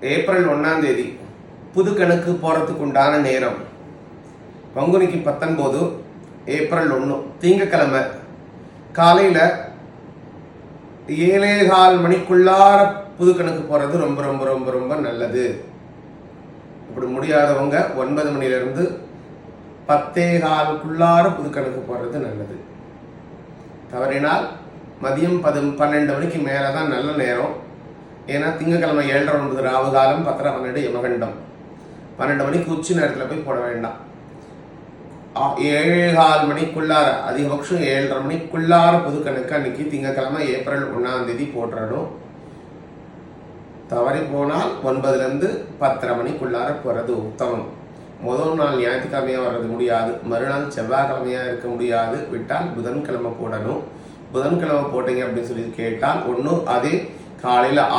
April 1ஆம் தேதி புது கணக்கு போகிறதுக்கு உண்டான நேரம் பங்குனிக்கு 19, ஏப்ரல் 1 திங்கக்கிழமை காலையில் 7:15 மணிக்குள்ளார புது கணக்கு போகிறது ரொம்ப ரொம்ப ரொம்ப ரொம்ப நல்லது. இப்படி முடியாதவங்க 9 மணிலேருந்து 10:15க்குள்ளார புது கணக்கு போடுறது நல்லது. தவறினால் மதியம் 12 மணிக்கு மேலே தான் நல்ல நேரம். ஏன்னா திங்கக்கிழமை 7:30 ராவு காலம், 10:12 யமகண்டம். 12 மணிக்கு உச்சி நேரத்தில் போய் போட வேண்டாம். 7:15 மணிக்குள்ளார, அதிகபட்சம் 7:30 மணிக்குள்ளார புது கணக்கு அன்னைக்கு திங்கக்கிழமை ஏப்ரல் 1ஆம் தேதி போட்டுறணும். தவறி போனால் 9லேருந்து 10:30 மணிக்குள்ளார போகிறது உத்தமம். முதல் நாள் ஞாயிற்றுக்கிழமையாக வர்றது முடியாது, மறுநாள் செவ்வாய்க்கிழமையாக இருக்க முடியாது. விட்டால் புதன்கிழமை போடணும். புதன்கிழமை போட்டீங்க அப்படின்னு சொல்லி கேட்டால் ஒன்று அதே காலையில்